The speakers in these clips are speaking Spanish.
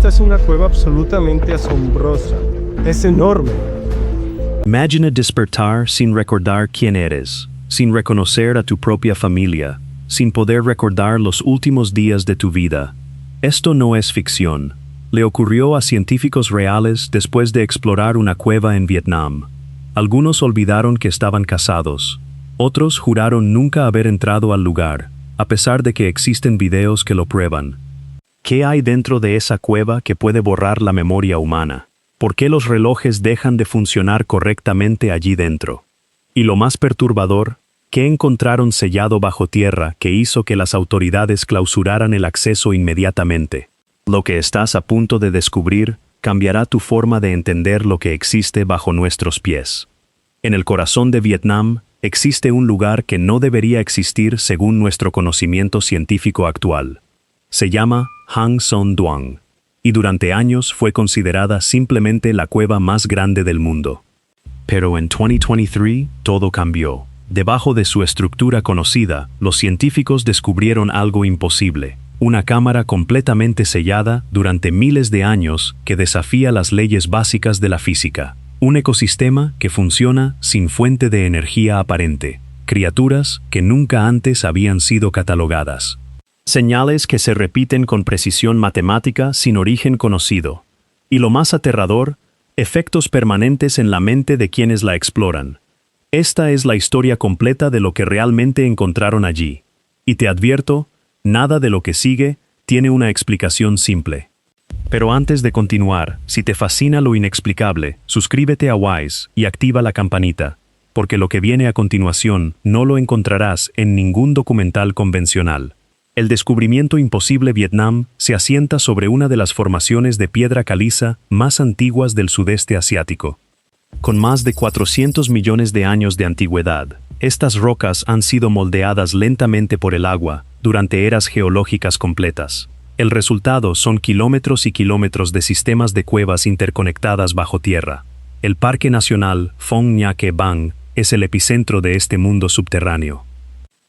Esta es una cueva absolutamente asombrosa. Es enorme. Imagina despertar sin recordar quién eres, sin reconocer a tu propia familia, sin poder recordar los últimos días de tu vida. Esto no es ficción. Le ocurrió a científicos reales después de explorar una cueva en Vietnam. Algunos olvidaron que estaban casados. Otros juraron nunca haber entrado al lugar, a pesar de que existen videos que lo prueban. ¿Qué hay dentro de esa cueva que puede borrar la memoria humana? ¿Por qué los relojes dejan de funcionar correctamente allí dentro? Y lo más perturbador, ¿qué encontraron sellado bajo tierra que hizo que las autoridades clausuraran el acceso inmediatamente? Lo que estás a punto de descubrir cambiará tu forma de entender lo que existe bajo nuestros pies. En el corazón de Vietnam existe un lugar que no debería existir según nuestro conocimiento científico actual. Se llama Hang Son Doong, y durante años fue considerada simplemente la cueva más grande del mundo. Pero en 2023 todo cambió. Debajo de su estructura conocida, los científicos descubrieron algo imposible. Una cámara completamente sellada durante miles de años que desafía las leyes básicas de la física. Un ecosistema que funciona sin fuente de energía aparente. Criaturas que nunca antes habían sido catalogadas. Señales que se repiten con precisión matemática sin origen conocido. Y lo más aterrador, efectos permanentes en la mente de quienes la exploran. Esta es la historia completa de lo que realmente encontraron allí. Y te advierto, nada de lo que sigue tiene una explicación simple. Pero antes de continuar, si te fascina lo inexplicable, suscríbete a Wise y activa la campanita, porque lo que viene a continuación no lo encontrarás en ningún documental convencional. El descubrimiento imposible Vietnam se asienta sobre una de las formaciones de piedra caliza más antiguas del sudeste asiático. Con más de 400 millones de años de antigüedad, estas rocas han sido moldeadas lentamente por el agua durante eras geológicas completas. El resultado son kilómetros y kilómetros de sistemas de cuevas interconectadas bajo tierra. El Parque Nacional Phong Nha Ke Bang es el epicentro de este mundo subterráneo.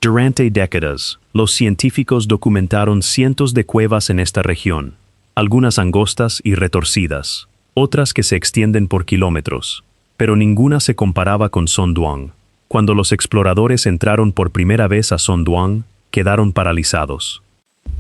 Durante décadas, los científicos documentaron cientos de cuevas en esta región, algunas angostas y retorcidas, otras que se extienden por kilómetros, pero ninguna se comparaba con Son Doong. Cuando los exploradores entraron por primera vez a Son Doong, quedaron paralizados.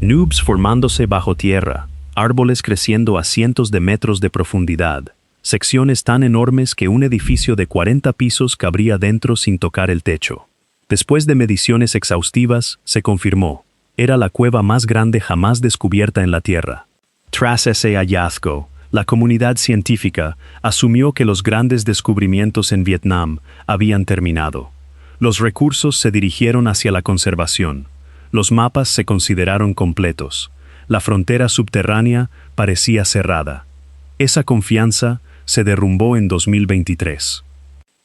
Nubes formándose bajo tierra, árboles creciendo a cientos de metros de profundidad, secciones tan enormes que un edificio de 40 pisos cabría dentro sin tocar el techo. Después de mediciones exhaustivas, se confirmó, era la cueva más grande jamás descubierta en la Tierra. Tras ese hallazgo, la comunidad científica asumió que los grandes descubrimientos en Vietnam habían terminado. Los recursos se dirigieron hacia la conservación. Los mapas se consideraron completos. La frontera subterránea parecía cerrada. Esa confianza se derrumbó en 2023.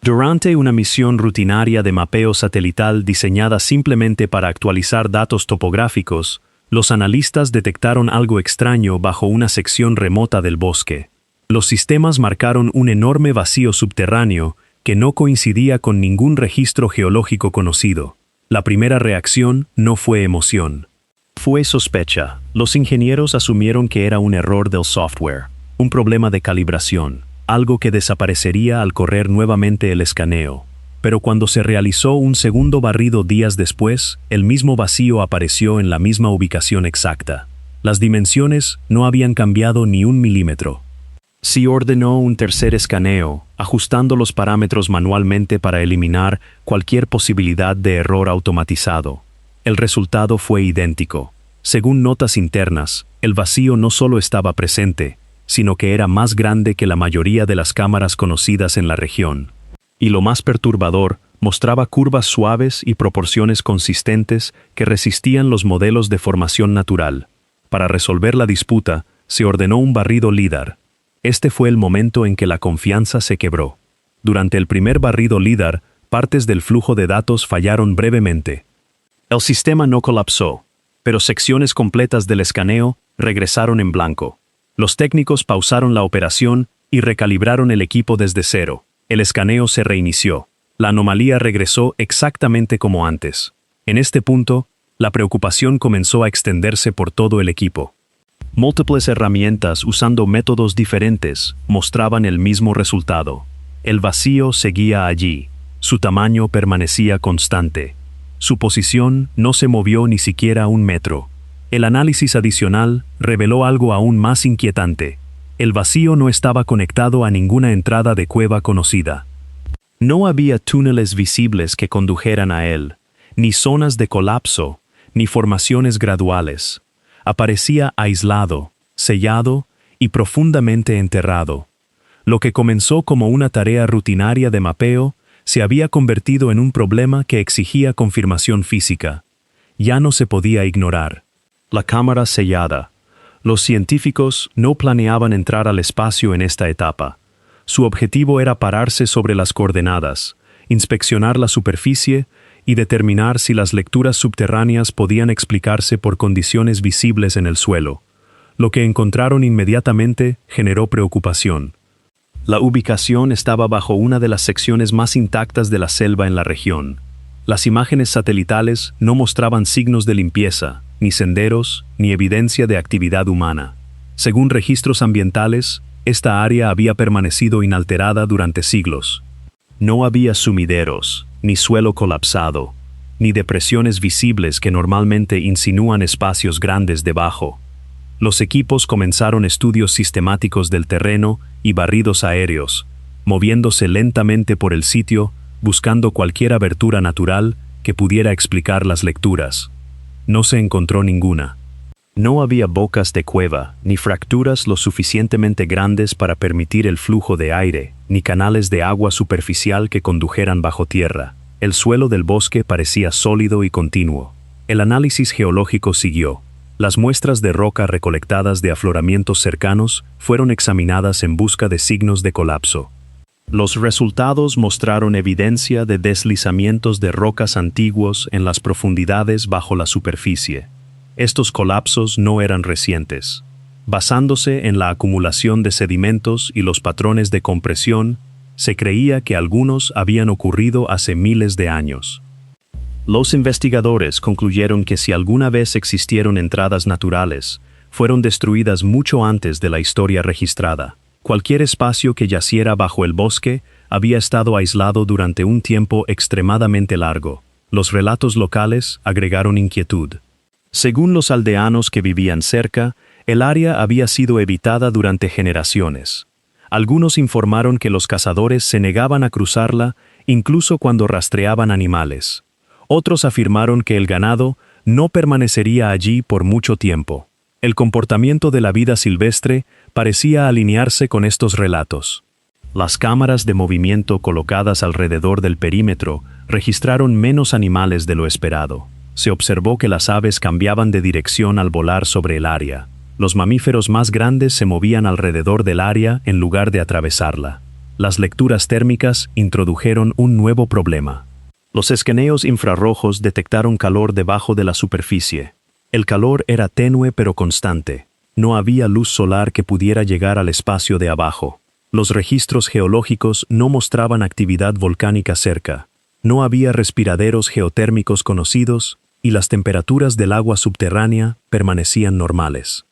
Durante una misión rutinaria de mapeo satelital diseñada simplemente para actualizar datos topográficos, los analistas detectaron algo extraño bajo una sección remota del bosque. Los sistemas marcaron un enorme vacío subterráneo que no coincidía con ningún registro geológico conocido. La primera reacción no fue emoción. Fue sospecha. Los ingenieros asumieron que era un error del software, un problema de calibración, algo que desaparecería al correr nuevamente el escaneo. Pero cuando se realizó un segundo barrido días después, el mismo vacío apareció en la misma ubicación exacta. Las dimensiones no habían cambiado ni un milímetro. Se ordenó un tercer escaneo, ajustando los parámetros manualmente para eliminar cualquier posibilidad de error automatizado. El resultado fue idéntico. Según notas internas, el vacío no solo estaba presente, sino que era más grande que la mayoría de las cámaras conocidas en la región. Y lo más perturbador, mostraba curvas suaves y proporciones consistentes que resistían los modelos de formación natural. Para resolver la disputa, se ordenó un barrido LIDAR. Este fue el momento en que la confianza se quebró. Durante el primer barrido LIDAR, partes del flujo de datos fallaron brevemente. El sistema no colapsó, pero secciones completas del escaneo regresaron en blanco. Los técnicos pausaron la operación y recalibraron el equipo desde cero. El escaneo se reinició. La anomalía regresó exactamente como antes. En este punto, la preocupación comenzó a extenderse por todo el equipo. Múltiples herramientas usando métodos diferentes mostraban el mismo resultado. El vacío seguía allí. Su tamaño permanecía constante. Su posición no se movió ni siquiera un metro. El análisis adicional reveló algo aún más inquietante. El vacío no estaba conectado a ninguna entrada de cueva conocida. No había túneles visibles que condujeran a él, ni zonas de colapso, ni formaciones graduales. Aparecía aislado, sellado y profundamente enterrado. Lo que comenzó como una tarea rutinaria de mapeo se había convertido en un problema que exigía confirmación física. Ya no se podía ignorar. La cámara sellada. Los científicos no planeaban entrar al espacio en esta etapa. Su objetivo era pararse sobre las coordenadas, inspeccionar la superficie y determinar si las lecturas subterráneas podían explicarse por condiciones visibles en el suelo. Lo que encontraron inmediatamente generó preocupación. La ubicación estaba bajo una de las secciones más intactas de la selva en la región. Las imágenes satelitales no mostraban signos de limpieza, ni senderos, ni evidencia de actividad humana. Según registros ambientales, esta área había permanecido inalterada durante siglos. No había sumideros, ni suelo colapsado, ni depresiones visibles que normalmente insinúan espacios grandes debajo. Los equipos comenzaron estudios sistemáticos del terreno y barridos aéreos, moviéndose lentamente por el sitio, buscando cualquier abertura natural que pudiera explicar las lecturas. No se encontró ninguna. No había bocas de cueva, ni fracturas lo suficientemente grandes para permitir el flujo de aire, ni canales de agua superficial que condujeran bajo tierra. El suelo del bosque parecía sólido y continuo. El análisis geológico siguió. Las muestras de roca recolectadas de afloramientos cercanos fueron examinadas en busca de signos de colapso. Los resultados mostraron evidencia de deslizamientos de rocas antiguos en las profundidades bajo la superficie. Estos colapsos no eran recientes. Basándose en la acumulación de sedimentos y los patrones de compresión, se creía que algunos habían ocurrido hace miles de años. Los investigadores concluyeron que si alguna vez existieron entradas naturales, fueron destruidas mucho antes de la historia registrada. Cualquier espacio que yaciera bajo el bosque había estado aislado durante un tiempo extremadamente largo. Los relatos locales agregaron inquietud. Según los aldeanos que vivían cerca, el área había sido evitada durante generaciones. Algunos informaron que los cazadores se negaban a cruzarla incluso cuando rastreaban animales. Otros afirmaron que el ganado no permanecería allí por mucho tiempo. El comportamiento de la vida silvestre parecía alinearse con estos relatos. Las cámaras de movimiento colocadas alrededor del perímetro registraron menos animales de lo esperado. Se observó que las aves cambiaban de dirección al volar sobre el área. Los mamíferos más grandes se movían alrededor del área en lugar de atravesarla. Las lecturas térmicas introdujeron un nuevo problema. Los escaneos infrarrojos detectaron calor debajo de la superficie. El calor era tenue pero constante. No había luz solar que pudiera llegar al espacio de abajo. Los registros geológicos no mostraban actividad volcánica cerca. No había respiraderos geotérmicos conocidos y las temperaturas del agua subterránea permanecían normales.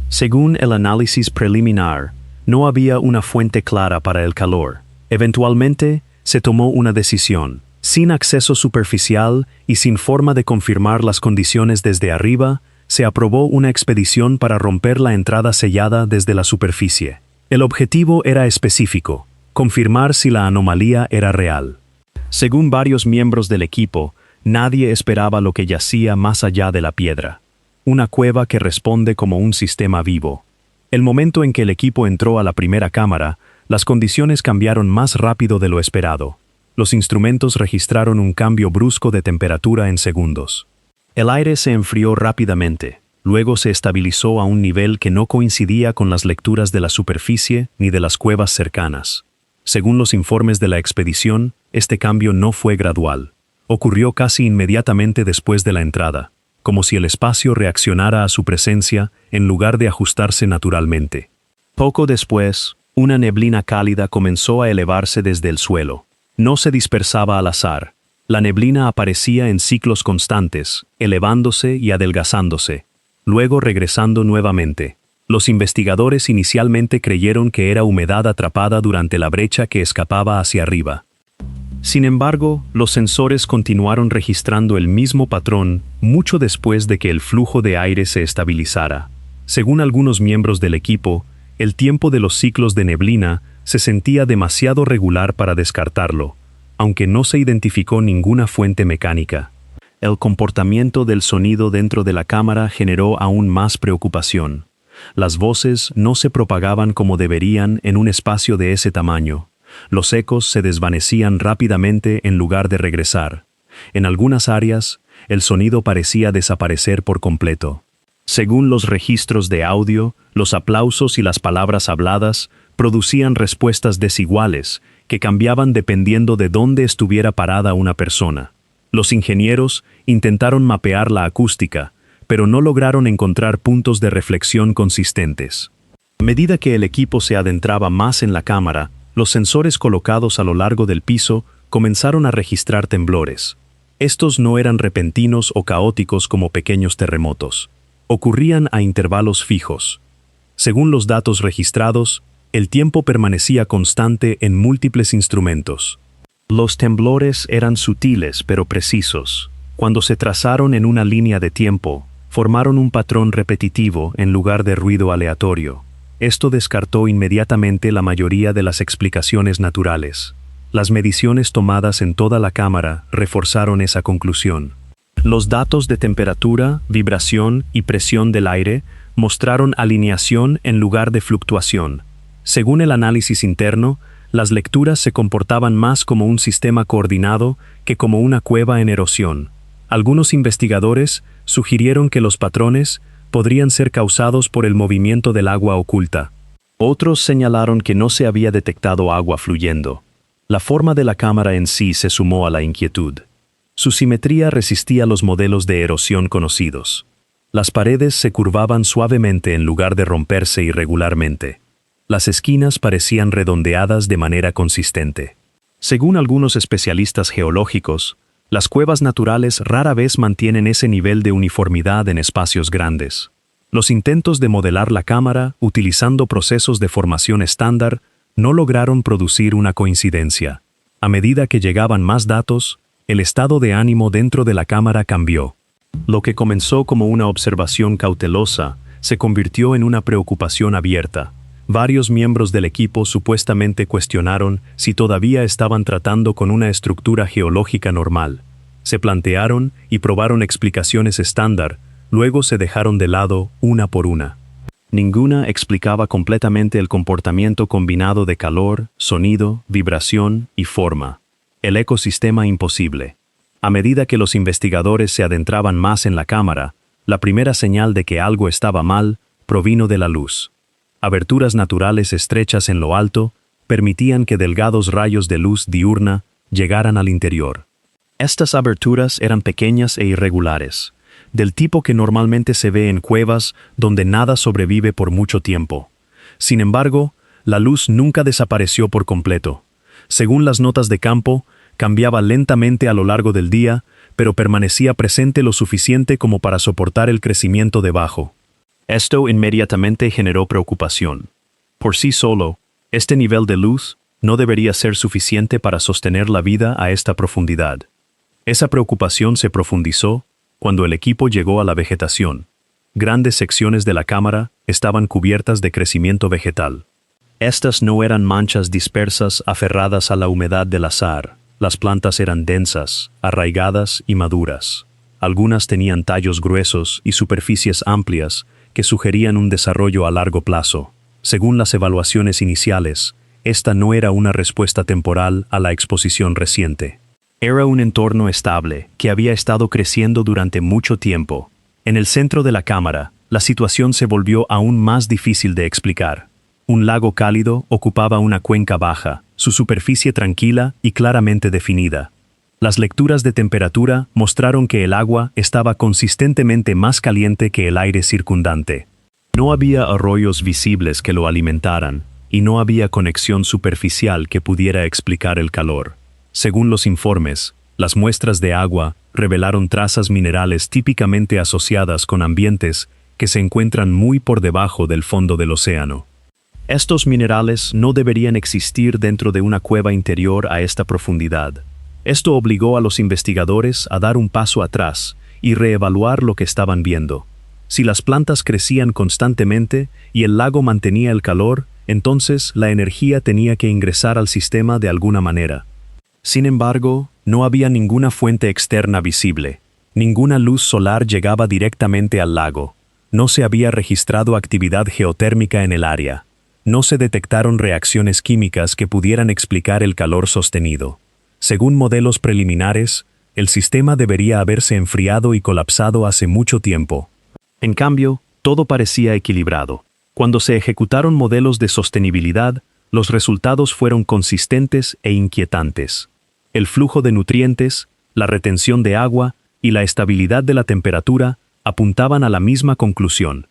Según el análisis preliminar, no había una fuente clara para el calor. Eventualmente, se tomó una decisión. Sin acceso superficial y sin forma de confirmar las condiciones desde arriba, se aprobó una expedición para romper la entrada sellada desde la superficie. El objetivo era específico: confirmar si la anomalía era real. Según varios miembros del equipo, nadie esperaba lo que yacía más allá de la piedra. Una cueva que responde como un sistema vivo. El momento en que el equipo entró a la primera cámara, las condiciones cambiaron más rápido de lo esperado. Los instrumentos registraron un cambio brusco de temperatura en segundos. El aire se enfrió rápidamente, luego se estabilizó a un nivel que no coincidía con las lecturas de la superficie ni de las cuevas cercanas. Según los informes de la expedición, este cambio no fue gradual. Ocurrió casi inmediatamente después de la entrada, como si el espacio reaccionara a su presencia en lugar de ajustarse naturalmente. Poco después, una neblina cálida comenzó a elevarse desde el suelo. No se dispersaba al azar. La neblina aparecía en ciclos constantes, elevándose y adelgazándose, luego regresando nuevamente. Los investigadores inicialmente creyeron que era humedad atrapada durante la brecha que escapaba hacia arriba. Sin embargo, los sensores continuaron registrando el mismo patrón mucho después de que el flujo de aire se estabilizara. Según algunos miembros del equipo, el tiempo de los ciclos de neblina se sentía demasiado regular para descartarlo, aunque no se identificó ninguna fuente mecánica. El comportamiento del sonido dentro de la cámara generó aún más preocupación. Las voces no se propagaban como deberían en un espacio de ese tamaño. Los ecos se desvanecían rápidamente en lugar de regresar. En algunas áreas, el sonido parecía desaparecer por completo. Según los registros de audio, los aplausos y las palabras habladas producían respuestas desiguales que cambiaban dependiendo de dónde estuviera parada una persona. Los ingenieros intentaron mapear la acústica, pero no lograron encontrar puntos de reflexión consistentes. A medida que el equipo se adentraba más en la cámara, los sensores colocados a lo largo del piso comenzaron a registrar temblores. Estos no eran repentinos o caóticos como pequeños terremotos. Ocurrían a intervalos fijos. Según los datos registrados, el tiempo permanecía constante en múltiples instrumentos. Los temblores eran sutiles pero precisos. Cuando se trazaron en una línea de tiempo, formaron un patrón repetitivo en lugar de ruido aleatorio. Esto descartó inmediatamente la mayoría de las explicaciones naturales. Las mediciones tomadas en toda la cámara reforzaron esa conclusión. Los datos de temperatura, vibración y presión del aire mostraron alineación en lugar de fluctuación. Según el análisis interno, las lecturas se comportaban más como un sistema coordinado que como una cueva en erosión. Algunos investigadores sugirieron que los patrones podrían ser causados por el movimiento del agua oculta. Otros señalaron que no se había detectado agua fluyendo. La forma de la cámara en sí se sumó a la inquietud. Su simetría resistía los modelos de erosión conocidos. Las paredes se curvaban suavemente en lugar de romperse irregularmente. Las esquinas parecían redondeadas de manera consistente. Según algunos especialistas geológicos, las cuevas naturales rara vez mantienen ese nivel de uniformidad en espacios grandes. Los intentos de modelar la cámara utilizando procesos de formación estándar no lograron producir una coincidencia. A medida que llegaban más datos, el estado de ánimo dentro de la cámara cambió. Lo que comenzó como una observación cautelosa se convirtió en una preocupación abierta. Varios miembros del equipo supuestamente cuestionaron si todavía estaban tratando con una estructura geológica normal. Se plantearon y probaron explicaciones estándar, luego se dejaron de lado una por una. Ninguna explicaba completamente el comportamiento combinado de calor, sonido, vibración y forma. El ecosistema imposible. A medida que los investigadores se adentraban más en la cámara, la primera señal de que algo estaba mal provino de la luz. Aberturas naturales estrechas en lo alto permitían que delgados rayos de luz diurna llegaran al interior. Estas aberturas eran pequeñas e irregulares, del tipo que normalmente se ve en cuevas donde nada sobrevive por mucho tiempo. Sin embargo, la luz nunca desapareció por completo. Según las notas de campo, cambiaba lentamente a lo largo del día, pero permanecía presente lo suficiente como para soportar el crecimiento debajo. Esto inmediatamente generó preocupación. Por sí solo, este nivel de luz no debería ser suficiente para sostener la vida a esta profundidad. Esa preocupación se profundizó cuando el equipo llegó a la vegetación. Grandes secciones de la cámara estaban cubiertas de crecimiento vegetal. Estas no eran manchas dispersas aferradas a la humedad del azar. Las plantas eran densas, arraigadas y maduras. Algunas tenían tallos gruesos y superficies amplias que sugerían un desarrollo a largo plazo. Según las evaluaciones iniciales, esta no era una respuesta temporal a la exposición reciente. Era un entorno estable que había estado creciendo durante mucho tiempo. En el centro de la cámara, la situación se volvió aún más difícil de explicar. Un lago cálido ocupaba una cuenca baja, su superficie tranquila y claramente definida. Las lecturas de temperatura mostraron que el agua estaba consistentemente más caliente que el aire circundante. No había arroyos visibles que lo alimentaran, y no había conexión superficial que pudiera explicar el calor. Según los informes, las muestras de agua revelaron trazas minerales típicamente asociadas con ambientes que se encuentran muy por debajo del fondo del océano. Estos minerales no deberían existir dentro de una cueva interior a esta profundidad. Esto obligó a los investigadores a dar un paso atrás y reevaluar lo que estaban viendo. Si las plantas crecían constantemente y el lago mantenía el calor, entonces la energía tenía que ingresar al sistema de alguna manera. Sin embargo, no había ninguna fuente externa visible. Ninguna luz solar llegaba directamente al lago. No se había registrado actividad geotérmica en el área. No se detectaron reacciones químicas que pudieran explicar el calor sostenido. Según modelos preliminares, el sistema debería haberse enfriado y colapsado hace mucho tiempo. En cambio, todo parecía equilibrado. Cuando se ejecutaron modelos de sostenibilidad, los resultados fueron consistentes e inquietantes. El flujo de nutrientes, la retención de agua y la estabilidad de la temperatura apuntaban a la misma conclusión.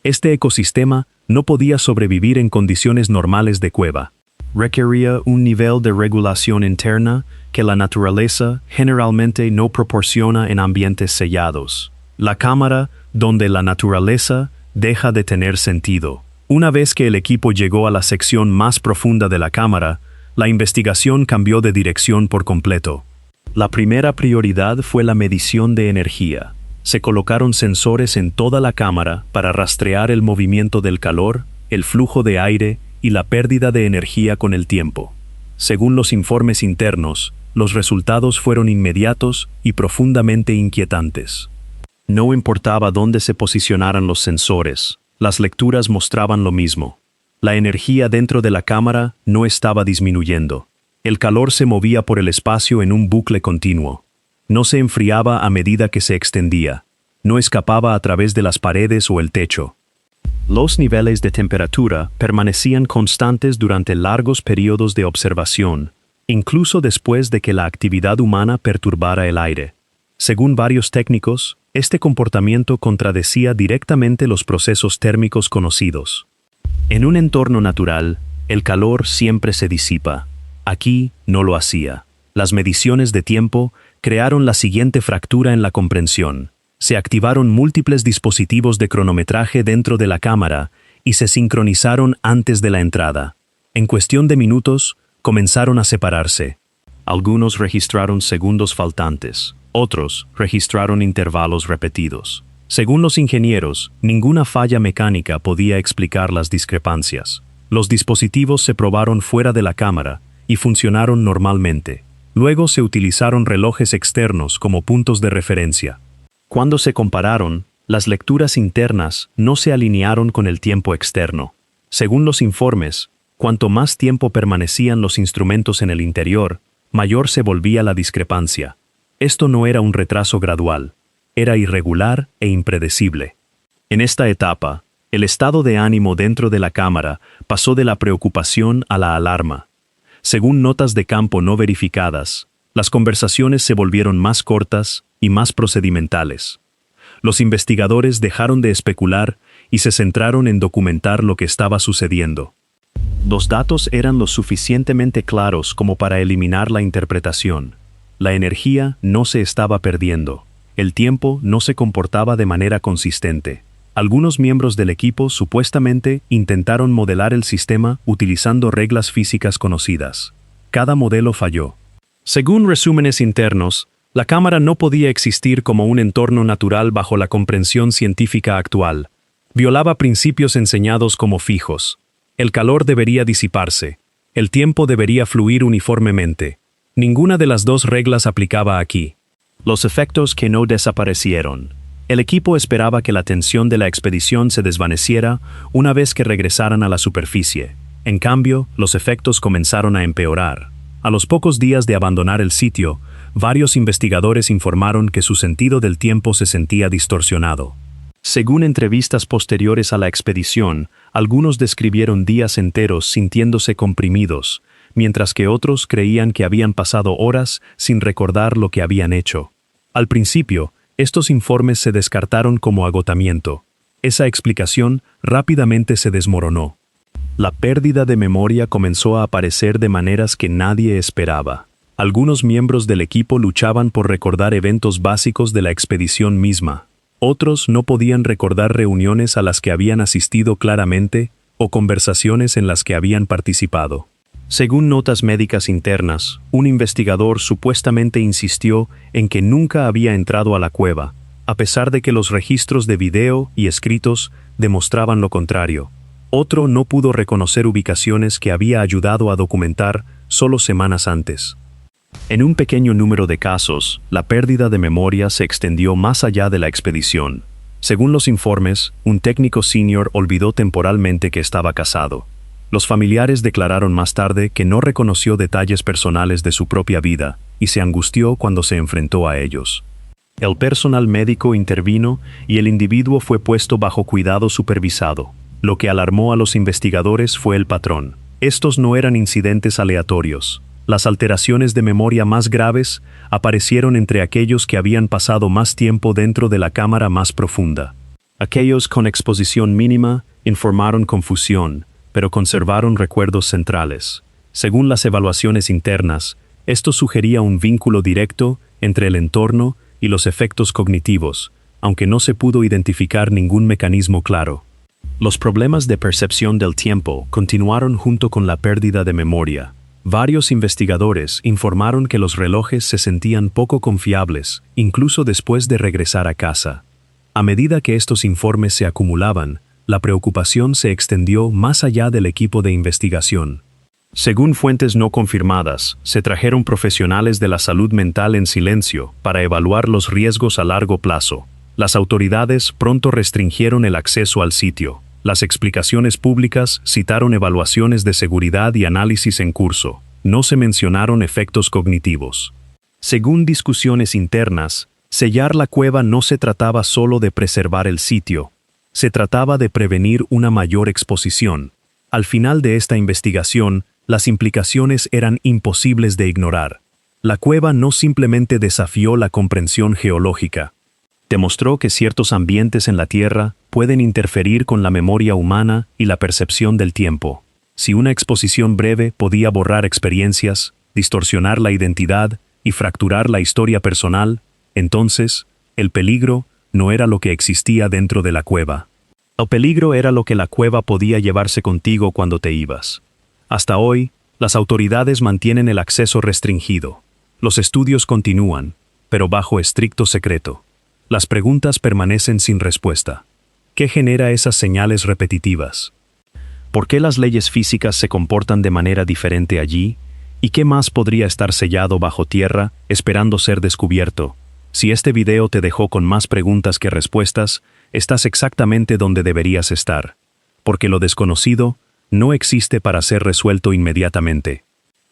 Este ecosistema no podía sobrevivir en condiciones normales de cueva. Requería un nivel de regulación interna que la naturaleza generalmente no proporciona en ambientes sellados. La cámara donde la naturaleza deja de tener sentido. Una vez que el equipo llegó a la sección más profunda de la cámara, la investigación cambió de dirección por completo. La primera prioridad fue la medición de energía. Se colocaron sensores en toda la cámara para rastrear el movimiento del calor, el flujo de aire y la pérdida de energía con el tiempo. Según los informes internos, los resultados fueron inmediatos y profundamente inquietantes. No importaba dónde se posicionaran los sensores, las lecturas mostraban lo mismo. La energía dentro de la cámara no estaba disminuyendo. El calor se movía por el espacio en un bucle continuo. No se enfriaba a medida que se extendía. No escapaba a través de las paredes o el techo. Los niveles de temperatura permanecían constantes durante largos periodos de observación, incluso después de que la actividad humana perturbara el aire. Según varios técnicos, este comportamiento contradecía directamente los procesos térmicos conocidos. En un entorno natural, el calor siempre se disipa. Aquí no lo hacía. Las mediciones de tiempo crearon la siguiente fractura en la comprensión. Se activaron múltiples dispositivos de cronometraje dentro de la cámara y se sincronizaron antes de la entrada. En cuestión de minutos, comenzaron a separarse. Algunos registraron segundos faltantes, otros registraron intervalos repetidos. Según los ingenieros, ninguna falla mecánica podía explicar las discrepancias. Los dispositivos se probaron fuera de la cámara y funcionaron normalmente. Luego se utilizaron relojes externos como puntos de referencia. Cuando se compararon, las lecturas internas no se alinearon con el tiempo externo. Según los informes, cuanto más tiempo permanecían los instrumentos en el interior, mayor se volvía la discrepancia. Esto no era un retraso gradual, era irregular e impredecible. En esta etapa, el estado de ánimo dentro de la cámara pasó de la preocupación a la alarma. Según notas de campo no verificadas, las conversaciones se volvieron más cortas y más procedimentales. Los investigadores dejaron de especular y se centraron en documentar lo que estaba sucediendo. Los datos eran lo suficientemente claros como para eliminar la interpretación. La energía no se estaba perdiendo. El tiempo no se comportaba de manera consistente. Algunos miembros del equipo supuestamente intentaron modelar el sistema utilizando reglas físicas conocidas. Cada modelo falló. Según resúmenes internos, la cámara no podía existir como un entorno natural bajo la comprensión científica actual. Violaba principios enseñados como fijos. El calor debería disiparse. El tiempo debería fluir uniformemente. Ninguna de las dos reglas aplicaba aquí. Los efectos que no desaparecieron. El equipo esperaba que la tensión de la expedición se desvaneciera una vez que regresaran a la superficie. En cambio, los efectos comenzaron a empeorar. A los pocos días de abandonar el sitio, varios investigadores informaron que su sentido del tiempo se sentía distorsionado. Según entrevistas posteriores a la expedición, algunos describieron días enteros sintiéndose comprimidos, mientras que otros creían que habían pasado horas sin recordar lo que habían hecho. Al principio, estos informes se descartaron como agotamiento. Esa explicación rápidamente se desmoronó. La pérdida de memoria comenzó a aparecer de maneras que nadie esperaba. Algunos miembros del equipo luchaban por recordar eventos básicos de la expedición misma. Otros no podían recordar reuniones a las que habían asistido claramente o conversaciones en las que habían participado. Según notas médicas internas, un investigador supuestamente insistió en que nunca había entrado a la cueva, a pesar de que los registros de video y escritos demostraban lo contrario. Otro no pudo reconocer ubicaciones que había ayudado a documentar solo semanas antes. En un pequeño número de casos, la pérdida de memoria se extendió más allá de la expedición. Según los informes, un técnico senior olvidó temporalmente que estaba casado. Los familiares declararon más tarde que no reconoció detalles personales de su propia vida y se angustió cuando se enfrentó a ellos. El personal médico intervino y el individuo fue puesto bajo cuidado supervisado. Lo que alarmó a los investigadores fue el patrón. Estos no eran incidentes aleatorios. Las alteraciones de memoria más graves aparecieron entre aquellos que habían pasado más tiempo dentro de la cámara más profunda. Aquellos con exposición mínima informaron confusión, pero conservaron recuerdos centrales. Según las evaluaciones internas, esto sugería un vínculo directo entre el entorno y los efectos cognitivos, aunque no se pudo identificar ningún mecanismo claro. Los problemas de percepción del tiempo continuaron junto con la pérdida de memoria. Varios investigadores informaron que los relojes se sentían poco confiables, incluso después de regresar a casa. A medida que estos informes se acumulaban, la preocupación se extendió más allá del equipo de investigación. Según fuentes no confirmadas, se trajeron profesionales de la salud mental en silencio para evaluar los riesgos a largo plazo. Las autoridades pronto restringieron el acceso al sitio. Las explicaciones públicas citaron evaluaciones de seguridad y análisis en curso. No se mencionaron efectos cognitivos. Según discusiones internas, sellar la cueva no se trataba solo de preservar el sitio. Se trataba de prevenir una mayor exposición. Al final de esta investigación, las implicaciones eran imposibles de ignorar. La cueva no simplemente desafió la comprensión geológica. Demostró que ciertos ambientes en la Tierra pueden interferir con la memoria humana y la percepción del tiempo. Si una exposición breve podía borrar experiencias, distorsionar la identidad y fracturar la historia personal, entonces, el peligro no era lo que existía dentro de la cueva. El peligro era lo que la cueva podía llevarse contigo cuando te ibas. Hasta hoy, las autoridades mantienen el acceso restringido. Los estudios continúan, pero bajo estricto secreto. Las preguntas permanecen sin respuesta. ¿Qué genera esas señales repetitivas? ¿Por qué las leyes físicas se comportan de manera diferente allí? ¿Y qué más podría estar sellado bajo tierra, esperando ser descubierto? Si este video te dejó con más preguntas que respuestas, estás exactamente donde deberías estar. Porque lo desconocido no existe para ser resuelto inmediatamente.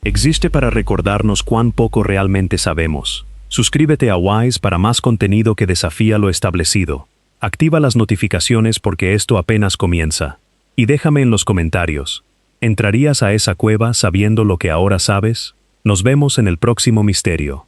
Existe para recordarnos cuán poco realmente sabemos. Suscríbete a Wise para más contenido que desafía lo establecido. Activa las notificaciones porque esto apenas comienza. Y déjame en los comentarios. ¿Entrarías a esa cueva sabiendo lo que ahora sabes? Nos vemos en el próximo misterio.